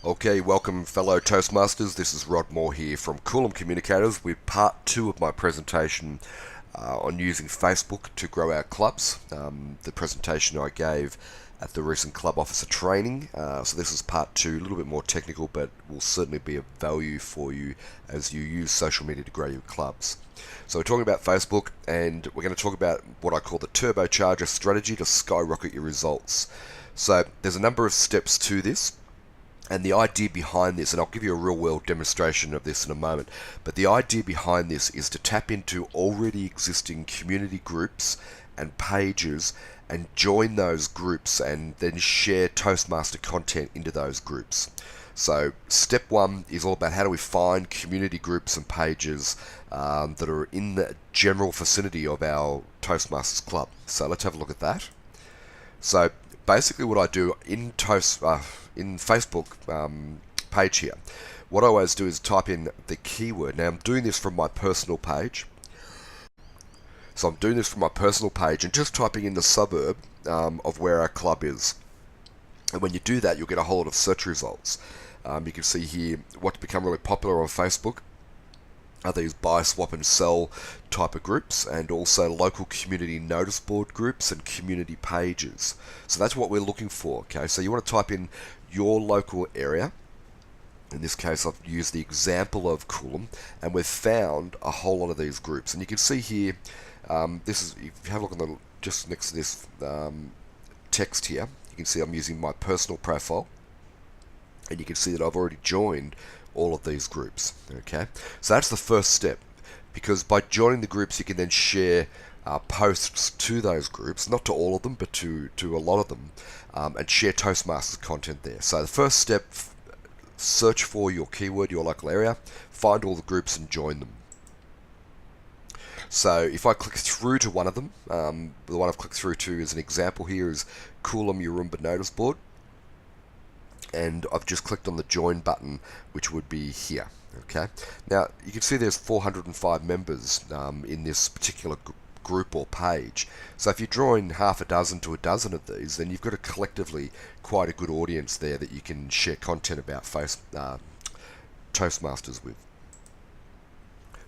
Okay, welcome fellow Toastmasters. This is Rod Moore here from Coolum Communicators with part two of my presentation on using Facebook to grow our clubs. The presentation I gave at the recent club officer training. So this is part two, a little bit more technical, but will certainly be of value for you as you use social media to grow your clubs. So we're talking about Facebook, and we're going to talk about what I call the turbocharger strategy to skyrocket your results. So there's a number of steps to this. And the idea behind this, and I'll give you a real world demonstration of this in a moment, but the idea behind this is to tap into already existing community groups and pages and join those groups and then share Toastmaster content into those groups. So step one is all about how do we find community groups and pages that are in the general vicinity of our Toastmasters club. So let's have a look at that. So basically what I do in Facebook page here, what I always do is type in the keyword. Now I'm doing this from my personal page. So I'm doing this from my personal page and just typing in the suburb of where our club is. And when you do that, you'll get a whole lot of search results. You can see here what's become really popular on Facebook are these buy, swap and sell type of groups, and also local community notice board groups and community pages. So that's what we're looking for. Okay, so you want to type in your local area. In this case, I've used the example of Coolum, and we've found a whole lot of these groups. And you can see here, this is, if you have a look on the just next to this text here, you can see I'm using my personal profile, and you can see that I've already joined all of these groups. Okay, so that's the first step, because by joining the groups you can then share posts to those groups, not to all of them but to a lot of them, and share Toastmasters content there. So the first step, search for your keyword, your local area, find all the groups and join them. So if I click through to one of them, the one I've clicked through to as an example here is Coolum Urumba Notice Board, and I've just clicked on the join button, which would be here. Okay, now you can see there's 405 members in this particular group or page. So if you join half a dozen to a dozen of these, then you've got a collectively quite a good audience there that you can share content about Toastmasters with.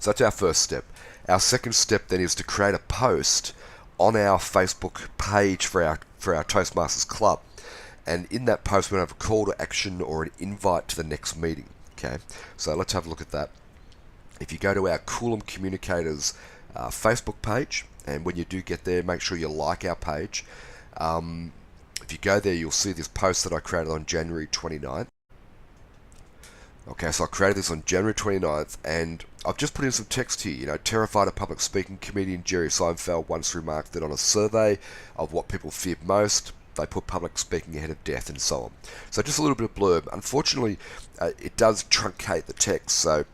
So that's our first step. Our second step then is to create a post on our Facebook page for our Toastmasters club. And in that post, we're going to have a call to action or an invite to the next meeting. Okay, so let's have a look at that. If you go to our Coolum Communicators Facebook page, and when you do get there, make sure you like our page. If you go there, you'll see this post that I created on January 29th. Okay, so I created this on January 29th, and I've just put in some text here. You know, terrified of public speaking comedian Jerry Seinfeld once remarked that on a survey of what people feared most, they put public speaking ahead of death, and so on. So just a little bit of blurb. Unfortunately, it does truncate the text, so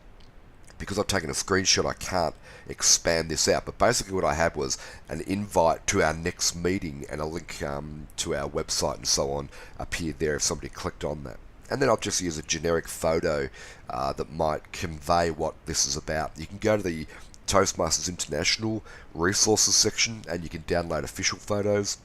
because I've taken a screenshot, I can't expand this out. But basically what I had was an invite to our next meeting and a link to our website and so on appeared there if somebody clicked on that. And then I'll just use a generic photo that might convey what this is about. You can go to the Toastmasters International resources section and you can download official photos.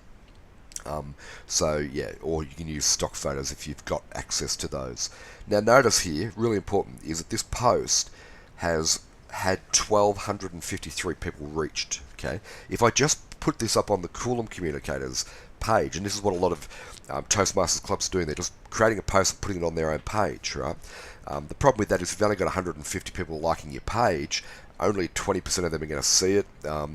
So yeah, or you can use stock photos if you've got access to those. Now notice here, really important, is that this post has had 1,253 people reached. Okay, if I just put this up on the Coolum Communicators page, and this is what a lot of Toastmasters clubs are doing, they're just creating a post and putting it on their own page, right? The problem with that is if you've only got 150 people liking your page, only 20% of them are going to see it,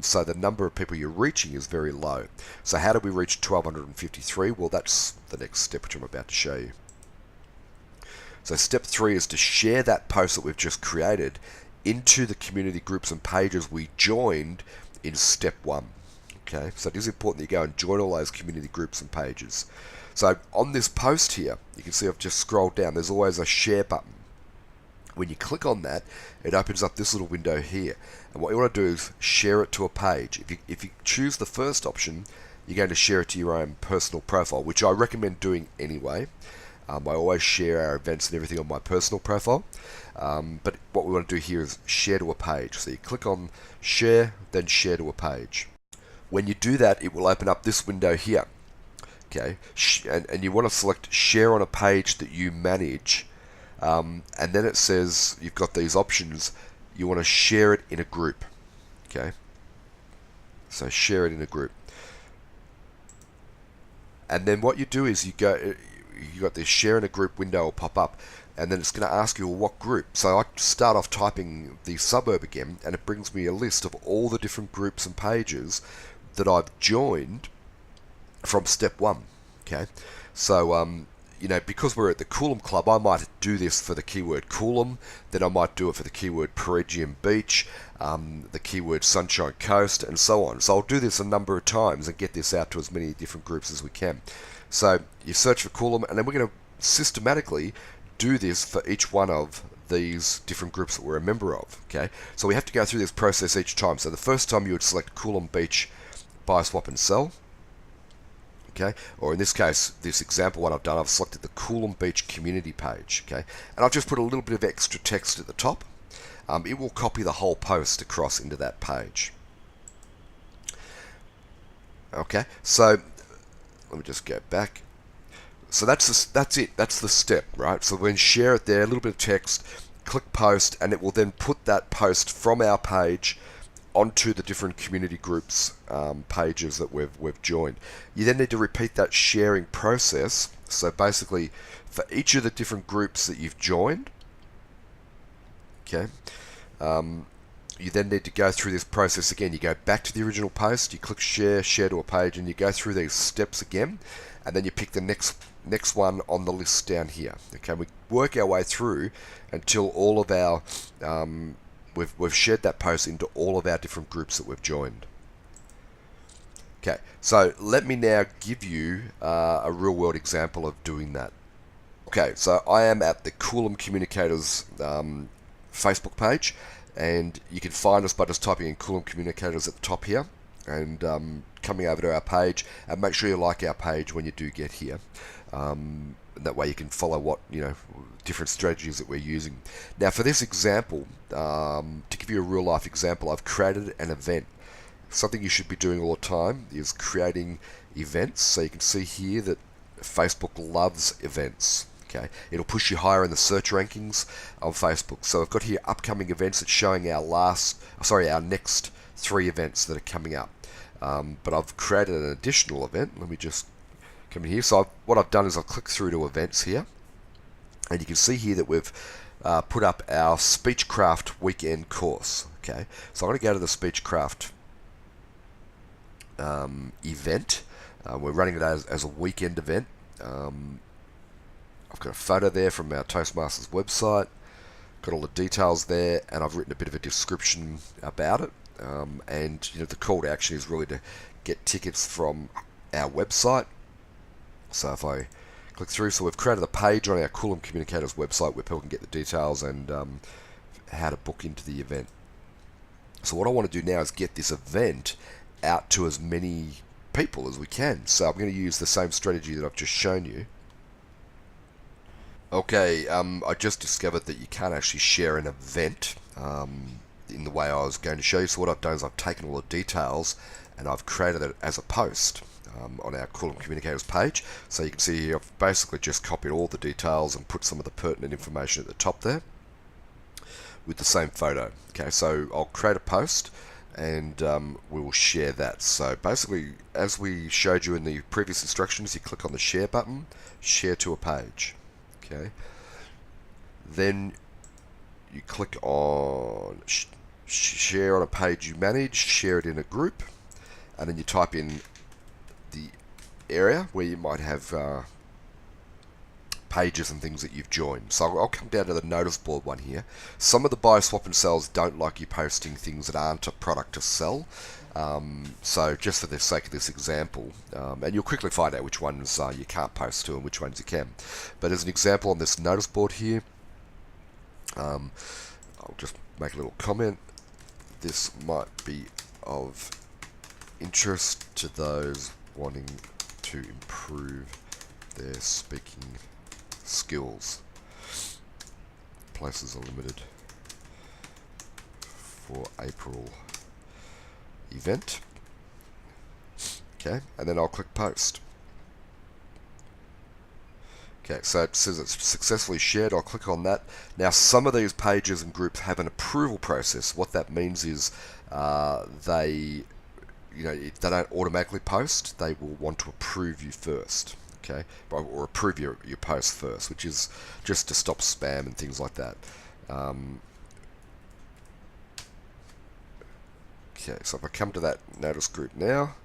so the number of people you're reaching is very low. So how do we reach 1,253? Well, that's the next step, which I'm about to show you. So step 3 is to share that post that we've just created into the community groups and pages we joined in step 1. Okay, so it is important that you go and join all those community groups and pages. So on this post here, you can see I've just scrolled down, there's always a share button. When you click on that, it opens up this little window here. And what you want to do is share it to a page. If you choose the first option, you're going to share it to your own personal profile, which I recommend doing anyway. I always share our events and everything on my personal profile. But what we want to do here is share to a page. So you click on share, then share to a page. When you do that, it will open up this window here. Okay, and you want to select share on a page that you manage And then it says you've got these options. You want to share it in a group. Okay, so share it in a group. And then what you do is you got this share in a group window will pop up, and then it's going to ask you, well, what group. So I start off typing the suburb again, and it brings me a list of all the different groups and pages that I've joined from step one. Okay, so because we're at the Coolum Club, I might do this for the keyword Coolum, then I might do it for the keyword Peregian Beach, the keyword Sunshine Coast, and so on. So I'll do this a number of times and get this out to as many different groups as we can. So you search for Coolum, and then we're going to systematically do this for each one of these different groups that we're a member of. Okay, so we have to go through this process each time. So the first time you would select Coolum Beach, buy, swap, and sell. Okay, or in this case, this example, what I've done, I've selected the Coolum Beach community page. Okay, and I've just put a little bit of extra text at the top. It will copy the whole post across into that page. Okay, so let me just go back. So that's it. That's the step, right? So we're going to share it there, a little bit of text, click post, and it will then put that post from our page onto the different community groups pages that we've joined. You then need to repeat that sharing process. So basically, for each of the different groups that you've joined, okay, you then need to go through this process again. You go back to the original post, you click share to a page, and you go through these steps again, and then you pick the next one on the list down here. Okay, we work our way through until all of our we've shared that post into all of our different groups that we've joined. Okay, so let me now give you a real world example of doing that. Okay, so I am at the Coolum Communicators Facebook page, and you can find us by just typing in Coolum Communicators at the top here, and coming over to our page. And make sure you like our page when you do get here. That way you can follow what different strategies that we're using. Now for this example, to give you a real life example, I've created an event. Something you should be doing all the time is creating events. So you can see here that Facebook loves events. Okay, it'll push you higher in the search rankings on Facebook. So I've got here upcoming events. It's showing our next 3 events that are coming up. But I've created an additional event. Let me just come in here. So what I've done is I've clicked through to events here, and you can see here that we've put up our Speechcraft weekend course. Okay, so I'm going to go to the Speechcraft event. We're running it as a weekend event. I've got a photo there from our Toastmasters website, got all the details there, and I've written a bit of a description about it. And the call to action is really to get tickets from our website. So if I click through, so we've created a page on our Coolum Communicators website where people can get the details and how to book into the event. So what I want to do now is get this event out to as many people as we can. So I'm going to use the same strategy that I've just shown you. Okay, I just discovered that you can't actually share an event in the way I was going to show you. So what I've done is I've taken all the details and I've created it as a post on our Coolum Communicators page. So you can see here I've basically just copied all the details and put some of the pertinent information at the top there with the same photo. Okay, so I'll create a post and we will share that. So basically, as we showed you in the previous instructions, you click on the share button, share to a page. Okay, then you click on share on a page you manage, share it in a group, and then you type in the area where you might have pages and things that you've joined. So I'll come down to the notice board one here. Some of the buy, swap, and sells don't like you posting things that aren't a product to sell. So just for the sake of this example, and you'll quickly find out which ones you can't post to and which ones you can. But as an example on this notice board here, I'll just make a little comment. This might be of interest to those wanting to improve their speaking skills. Places are limited for April event. Okay, and then I'll click post. Okay, so it says it's successfully shared. I'll click on that. Now, some of these pages and groups have an approval process. What that means is they, if they don't automatically post, they will want to approve you first. Okay, or approve your post first, which is just to stop spam and things like that. Okay, so if I come to that notice group now,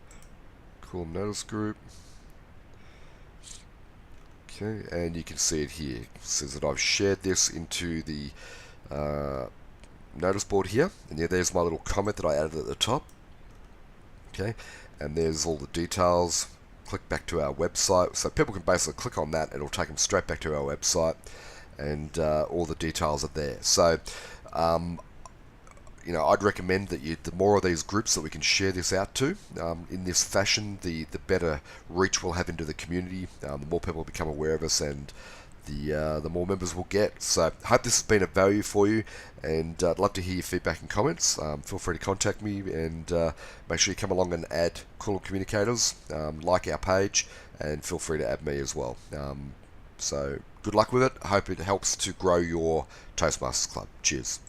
cool notice group. Okay, and you can see it here. It says that I've shared this into the notice board here, and yeah, there's my little comment that I added at the top. Okay, and there's all the details. Click back to our website, so people can basically click on that, and it'll take them straight back to our website, and all the details are there. So, I'd recommend that the more of these groups that we can share this out to in this fashion, the better reach we'll have into the community. The more people become aware of us, and the more members we'll get. So I hope this has been of value for you, and I'd love to hear your feedback and comments. Feel free to contact me, and make sure you come along and add Cool Communicators, like our page, and feel free to add me as well. So good luck with it. I hope it helps to grow your Toastmasters club. Cheers.